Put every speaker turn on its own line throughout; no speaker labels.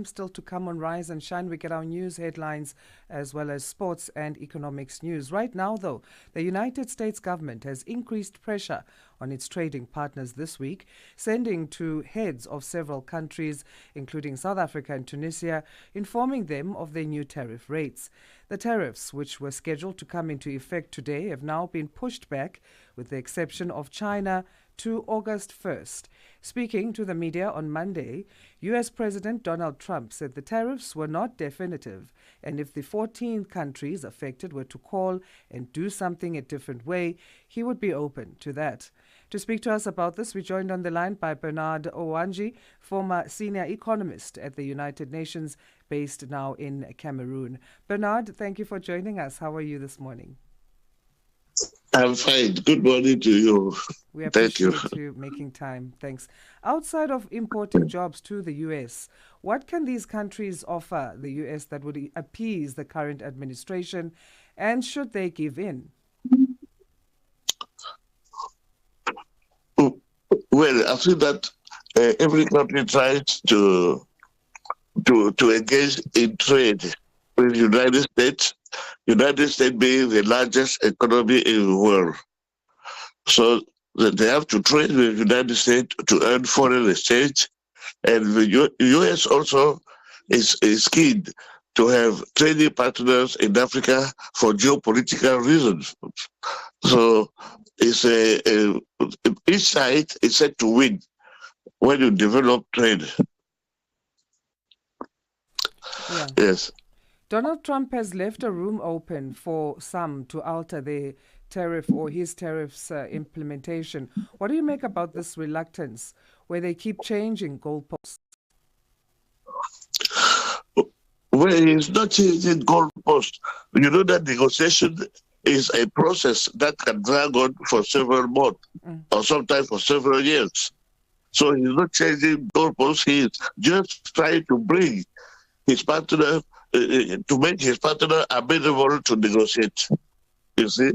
Still to come on Rise and Shine, we get our news headlines as well as sports and economics news. Right now, though, the United States government has increased pressure on its trading partners this week, sending to heads of several countries, including South Africa and Tunisia, informing them of their new tariff rates. The tariffs, which were scheduled to come into effect today, have now been pushed back, with the exception of China, to August 1st. Speaking to the media on Monday, U.S. President Donald Trump said the tariffs were not definitive, and if the 14 countries affected were to call and do something a different way, he would be open to that. To speak to us about this, we joined on the line by Bernard Ouandji, former senior economist at the United Nations, based now in Cameroon. Bernard, thank you for joining us. How are you this morning?
I'm fine. Good morning to you.
We appreciate you making time. Thanks. Outside of importing jobs to the U.S., what can these countries offer the U.S. that would appease the current administration, and should they give in?
Well, I think that every country tries to engage in trade with the United States. United States being the largest economy in the world. So they have to trade with the United States to earn foreign exchange. And the U.S. also is keen to have trading partners in Africa for geopolitical reasons. So it's each side is set to win when you develop trade.
Yeah.
Yes.
Donald Trump has left a room open for some to alter the tariff or his tariffs implementation. What do you make about this reluctance where they keep changing goalposts?
Well, it's not changing goalposts. You know that negotiation is a process that can drag on for several months or sometimes for several years. So he's not changing goalposts. He's just trying to bring his partner to make his partner amenable to negotiate. You see?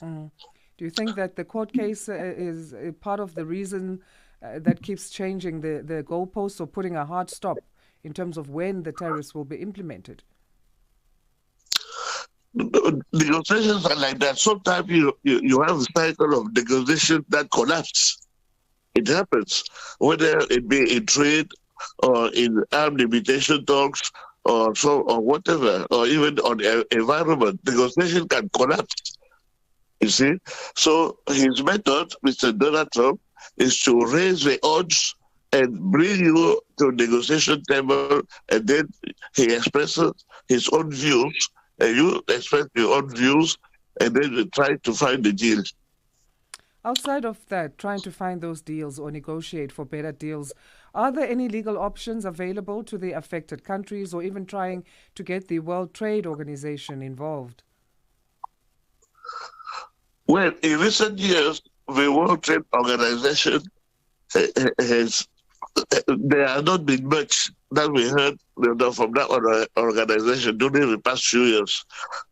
Do you think that the court case is a part of the reason that keeps changing the goalposts or putting a hard stop in terms of when the tariffs will be implemented?
Negotiations are like that. Sometimes you have a cycle of negotiation that collapse. It happens, whether it be in trade or in armed limitation talks or whatever, or even on environment, negotiation can collapse. You see? So his method, Mr. Donald Trump, is to raise the odds and bring you to negotiation table, and then he expresses his own views, and you express your own views, and then you try to find the deal.
Outside of that, trying to find those deals or negotiate for better deals, are there any legal options available to the affected countries, or even trying to get the World Trade Organization involved?
Well, in recent years, the World Trade Organization there has not been much that we heard from that organization during the past few years.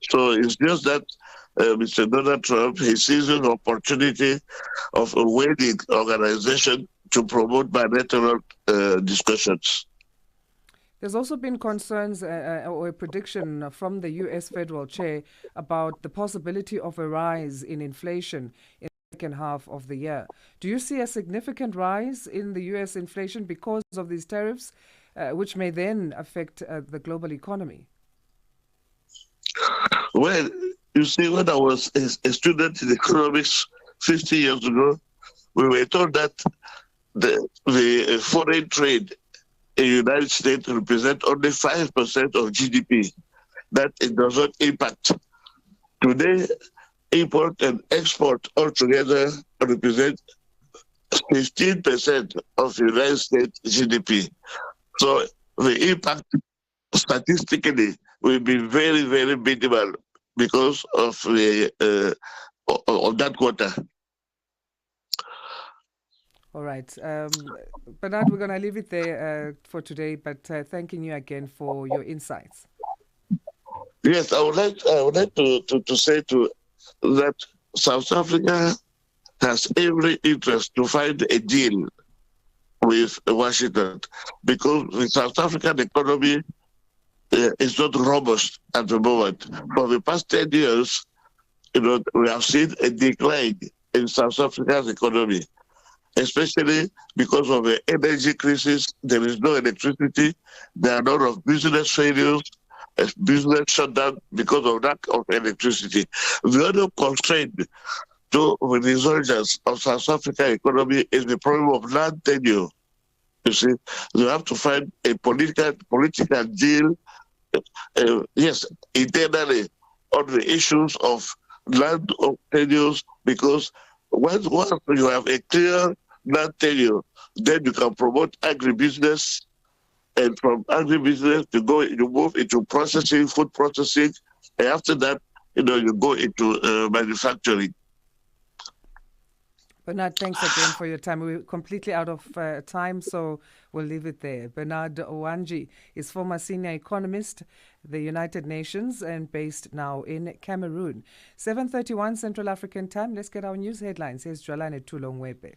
So it's just that Mr. Donald Trump, he sees an opportunity of a winning organization to promote bilateral discussions.
There's also been concerns or a prediction from the U.S. federal chair about the possibility of a rise in inflation in the second half of the year. Do you see a significant rise in the U.S. inflation because of these tariffs, which may then affect the global economy?
Well, you see, when I was a student in economics 50 years ago, we were told that the foreign trade in the United States represents only 5% of GDP, that it does not impact. Today, import and export altogether represent 15% of the United States GDP. So the impact statistically will be very, very minimal because of that quota.
All right. Bernard, we're going to leave it there for today, but thanking you again for your insights.
Yes, I would like to say that South Africa has every interest to find a deal with Washington, because the South African economy is not robust at the moment. For the past 10 years, we have seen a decline in South Africa's economy, especially because of the energy crisis. There is no electricity. There are a lot of business failures, business shutdown because of lack of electricity. The other constraint to the resurgence of South African economy is the problem of land tenure. You see, you have to find a political deal, yes, internally on the issues of land tenures, because once you have a clear land tenure, then you can promote agribusiness, and from agribusiness you move into processing, food processing, and after that, you go into manufacturing.
Bernard, thanks again for your time. We're completely out of time, so we'll leave it there. Bernard Ouandji is former senior economist, the United Nations, and based now in Cameroon. 7:31 Central African Time. Let's get our news headlines. Here's Jolane Tulongwepe.